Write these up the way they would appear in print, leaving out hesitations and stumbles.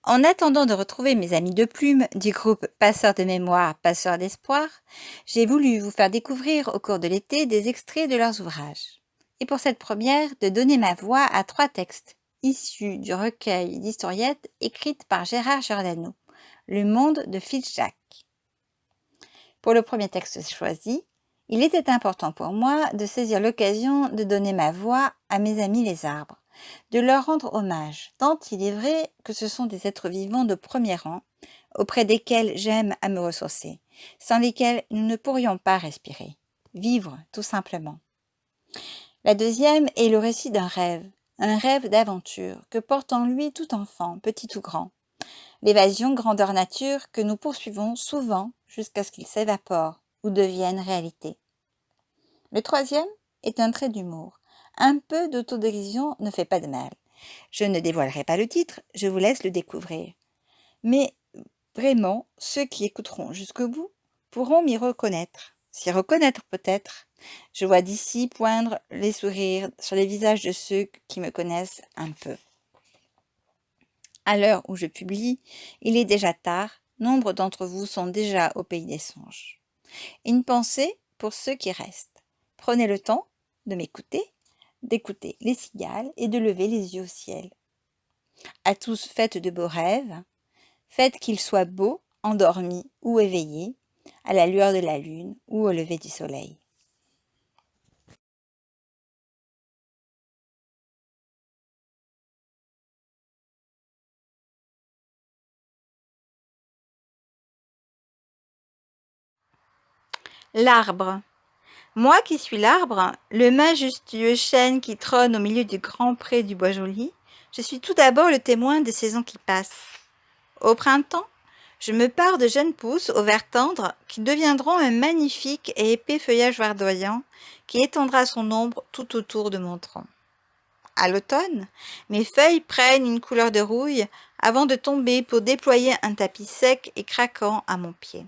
En attendant de retrouver mes amis de plume du groupe Passeurs de mémoire, Passeurs d'espoir, j'ai voulu vous faire découvrir au cours de l'été des extraits de leurs ouvrages. Et pour cette première, de donner ma voix à 3 textes issus du recueil d'historiettes écrites par Gérard Giordano, Le Monde de Fitzjack. Pour le premier texte choisi, il était important pour moi de saisir l'occasion de donner ma voix à mes amis les arbres, de leur rendre hommage, tant il est vrai que ce sont des êtres vivants de premier rang, auprès desquels j'aime à me ressourcer, sans lesquels nous ne pourrions pas respirer, vivre tout simplement. La deuxième est le récit d'un rêve, un rêve d'aventure que porte en lui tout enfant, petit ou grand. L'évasion grandeur nature que nous poursuivons souvent jusqu'à ce qu'il s'évapore ou devienne réalité. Le troisième est un trait d'humour. Un peu d'autodérision ne fait pas de mal. Je ne dévoilerai pas le titre, je vous laisse le découvrir. Mais vraiment, ceux qui écouteront jusqu'au bout pourront m'y reconnaître. S'y reconnaître peut-être. Je vois d'ici poindre les sourires sur les visages de ceux qui me connaissent un peu. À l'heure où je publie, il est déjà tard, nombre d'entre vous sont déjà au pays des songes. Une pensée pour ceux qui restent. Prenez le temps de m'écouter, d'écouter les cigales et de lever les yeux au ciel. À tous, faites de beaux rêves, faites qu'ils soient beaux, endormis ou éveillés, à la lueur de la lune ou au lever du soleil. L'arbre. Moi qui suis l'arbre, le majestueux chêne qui trône au milieu du grand pré du bois joli, je suis tout d'abord le témoin des saisons qui passent. Au printemps, je me pars de jeunes pousses au vert tendre qui deviendront un magnifique et épais feuillage verdoyant qui étendra son ombre tout autour de mon tronc. À l'automne, mes feuilles prennent une couleur de rouille avant de tomber pour déployer un tapis sec et craquant à mon pied.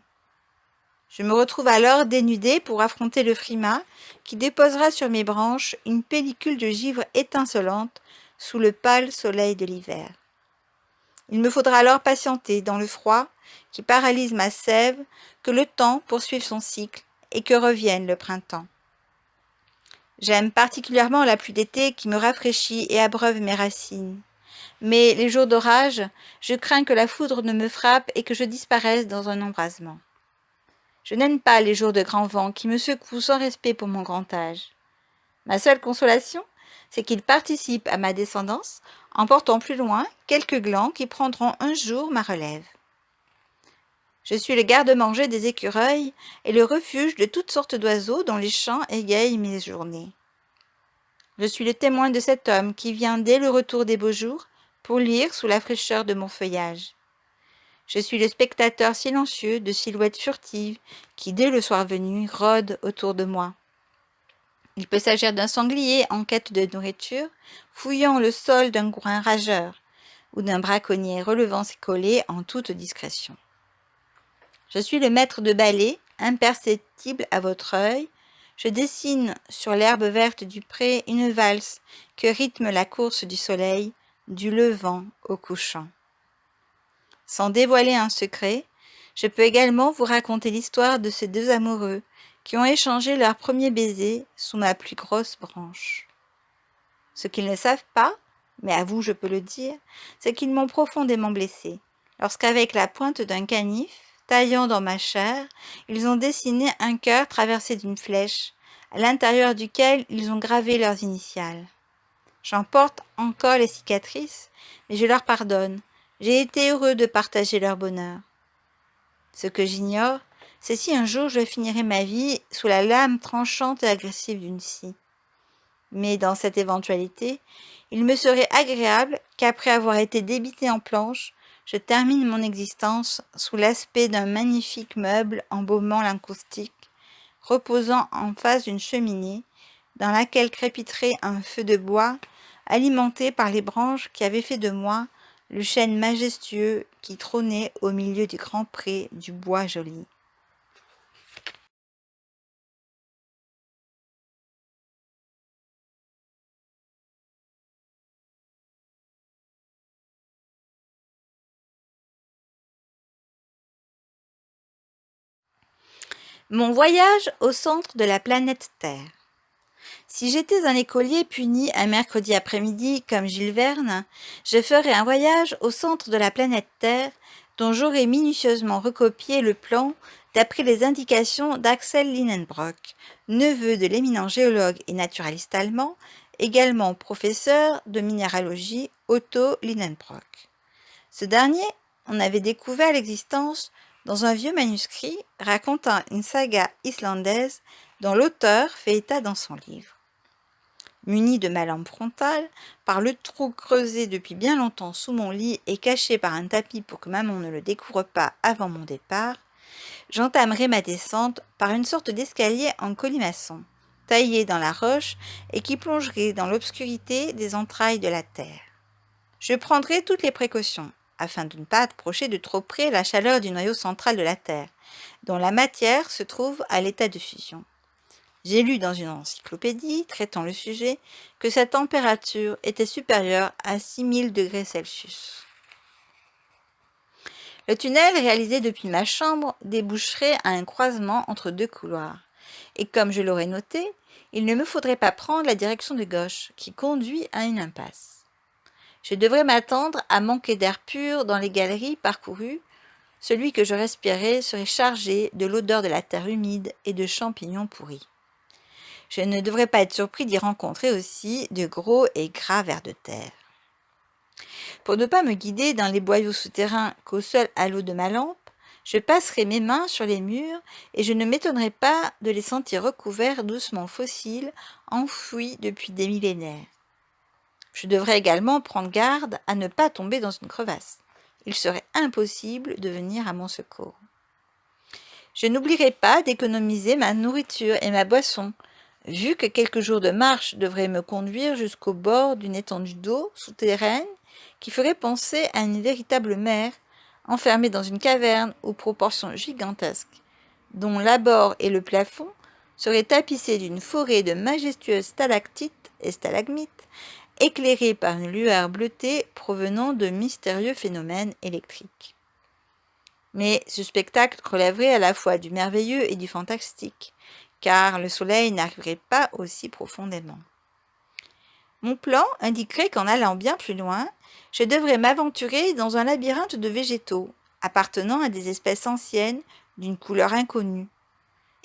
Je me retrouve alors dénudée pour affronter le frimas qui déposera sur mes branches une pellicule de givre étincelante sous le pâle soleil de l'hiver. Il me faudra alors patienter dans le froid qui paralyse ma sève, que le temps poursuive son cycle et que revienne le printemps. J'aime particulièrement la pluie d'été qui me rafraîchit et abreuve mes racines. Mais les jours d'orage, je crains que la foudre ne me frappe et que je disparaisse dans un embrasement. Je n'aime pas les jours de grand vent qui me secouent sans respect pour mon grand âge. Ma seule consolation, c'est qu'ils participent à ma descendance en portant plus loin quelques glands qui prendront un jour ma relève. Je suis le garde-manger des écureuils et le refuge de toutes sortes d'oiseaux dont les chants égayent mes journées. Je suis le témoin de cet homme qui vient dès le retour des beaux jours pour lire sous la fraîcheur de mon feuillage. Je suis le spectateur silencieux de silhouettes furtives qui, dès le soir venu, rôdent autour de moi. Il peut s'agir d'un sanglier en quête de nourriture, fouillant le sol d'un gouin rageur, ou d'un braconnier relevant ses collets en toute discrétion. Je suis le maître de balai, imperceptible à votre œil. Je dessine sur l'herbe verte du pré une valse que rythme la course du soleil, du levant au couchant. Sans dévoiler un secret, je peux également vous raconter l'histoire de ces deux amoureux qui ont échangé leur premier baiser sous ma plus grosse branche. Ce qu'ils ne savent pas, mais à vous je peux le dire, c'est qu'ils m'ont profondément blessé, lorsqu'avec la pointe d'un canif, taillant dans ma chair, ils ont dessiné un cœur traversé d'une flèche, à l'intérieur duquel ils ont gravé leurs initiales. J'en porte encore les cicatrices, mais je leur pardonne. J'ai été heureux de partager leur bonheur. Ce que j'ignore, c'est si un jour je finirai ma vie sous la lame tranchante et agressive d'une scie. Mais dans cette éventualité, il me serait agréable qu'après avoir été débité en planches, je termine mon existence sous l'aspect d'un magnifique meuble embaumant l'acoustique, reposant en face d'une cheminée, dans laquelle crépiterait un feu de bois, alimenté par les branches qui avaient fait de moi le chêne majestueux qui trônait au milieu du grand pré du bois joli. Mon voyage au centre de la planète Terre. Si j'étais un écolier puni un mercredi après-midi comme Jules Verne, je ferais un voyage au centre de la planète Terre dont j'aurais minutieusement recopié le plan d'après les indications d'Axel Lidenbrock, neveu de l'éminent géologue et naturaliste allemand, également professeur de minéralogie Otto Lidenbrock. Ce dernier en avait découvert l'existence dans un vieux manuscrit racontant une saga islandaise dont l'auteur fait état dans son livre. Muni de ma lampe frontale, par le trou creusé depuis bien longtemps sous mon lit et caché par un tapis pour que maman ne le découvre pas avant mon départ, j'entamerai ma descente par une sorte d'escalier en colimaçon, taillé dans la roche et qui plongerait dans l'obscurité des entrailles de la terre. Je prendrai toutes les précautions, afin de ne pas approcher de trop près la chaleur du noyau central de la Terre, dont la matière se trouve à l'état de fusion. J'ai lu dans une encyclopédie traitant le sujet que sa température était supérieure à 6000 degrés Celsius. Le tunnel réalisé depuis ma chambre déboucherait à un croisement entre deux couloirs, et comme je l'aurais noté, il ne me faudrait pas prendre la direction de gauche, qui conduit à une impasse. Je devrais m'attendre à manquer d'air pur dans les galeries parcourues. Celui que je respirais serait chargé de l'odeur de la terre humide et de champignons pourris. Je ne devrais pas être surpris d'y rencontrer aussi de gros et gras vers de terre. Pour ne pas me guider dans les boyaux souterrains qu'au seul halo de ma lampe, je passerai mes mains sur les murs et je ne m'étonnerai pas de les sentir recouverts doucement fossiles, enfouis depuis des millénaires. Je devrais également prendre garde à ne pas tomber dans une crevasse. Il serait impossible de venir à mon secours. Je n'oublierai pas d'économiser ma nourriture et ma boisson, vu que quelques jours de marche devraient me conduire jusqu'au bord d'une étendue d'eau souterraine qui ferait penser à une véritable mer, enfermée dans une caverne aux proportions gigantesques, dont l'abord et le plafond seraient tapissés d'une forêt de majestueuses stalactites et stalagmites, éclairées par une lueur bleutée provenant de mystérieux phénomènes électriques. Mais ce spectacle relèverait à la fois du merveilleux et du fantastique, car le soleil n'arriverait pas aussi profondément. Mon plan indiquerait qu'en allant bien plus loin, je devrais m'aventurer dans un labyrinthe de végétaux, appartenant à des espèces anciennes d'une couleur inconnue.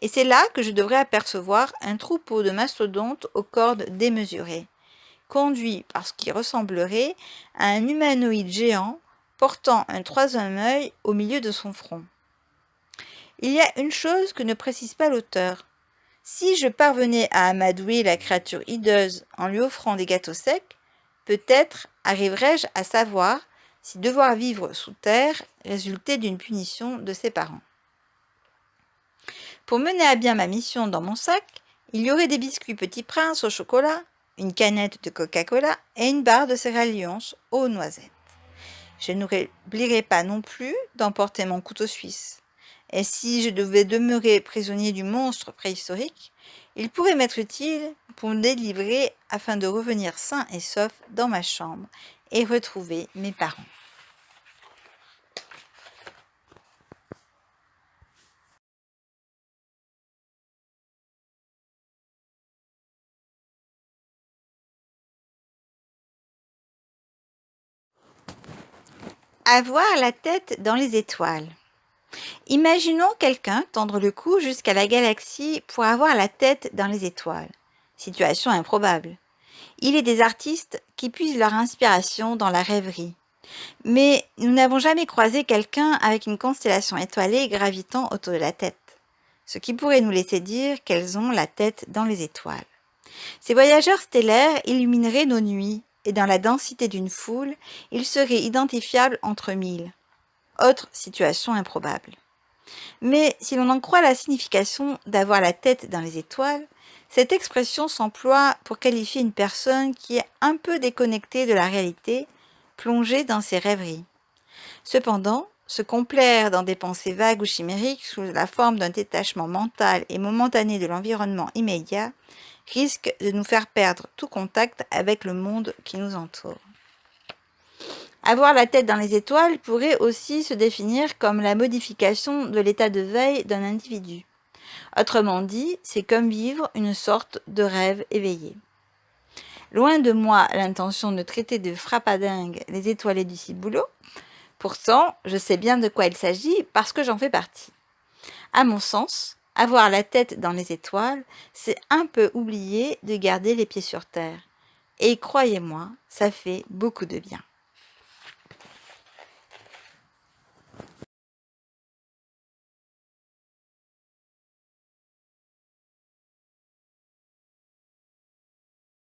Et c'est là que je devrais apercevoir un troupeau de mastodontes aux cordes démesurées, conduit par ce qui ressemblerait à un humanoïde géant portant un troisième œil au milieu de son front. Il y a une chose que ne précise pas l'auteur. Si je parvenais à amadouer la créature hideuse en lui offrant des gâteaux secs, peut-être arriverais-je à savoir si devoir vivre sous terre résultait d'une punition de ses parents. Pour mener à bien ma mission dans mon sac, il y aurait des biscuits Petit Prince au chocolat, une canette de Coca-Cola et une barre de céréales Lyons aux noisettes. Je n'oublierai pas non plus d'emporter mon couteau suisse. Et si je devais demeurer prisonnier du monstre préhistorique, il pourrait m'être utile pour me délivrer afin de revenir sain et sauf dans ma chambre et retrouver mes parents. Avoir la tête dans les étoiles. Imaginons quelqu'un tendre le cou jusqu'à la galaxie pour avoir la tête dans les étoiles. Situation improbable. Il est des artistes qui puisent leur inspiration dans la rêverie. Mais nous n'avons jamais croisé quelqu'un avec une constellation étoilée gravitant autour de la tête, ce qui pourrait nous laisser dire qu'elles ont la tête dans les étoiles. Ces voyageurs stellaires illumineraient nos nuits, et dans la densité d'une foule, ils seraient identifiables entre mille. Autre situation improbable. Mais si l'on en croit la signification d'avoir la tête dans les étoiles, cette expression s'emploie pour qualifier une personne qui est un peu déconnectée de la réalité, plongée dans ses rêveries. Cependant, se complaire dans des pensées vagues ou chimériques sous la forme d'un détachement mental et momentané de l'environnement immédiat risque de nous faire perdre tout contact avec le monde qui nous entoure. Avoir la tête dans les étoiles pourrait aussi se définir comme la modification de l'état de veille d'un individu. Autrement dit, c'est comme vivre une sorte de rêve éveillé. Loin de moi l'intention de traiter de frappadingue les étoilés du ciboulot, pourtant je sais bien de quoi il s'agit parce que j'en fais partie. À mon sens, avoir la tête dans les étoiles, c'est un peu oublier de garder les pieds sur terre. Et croyez-moi, ça fait beaucoup de bien.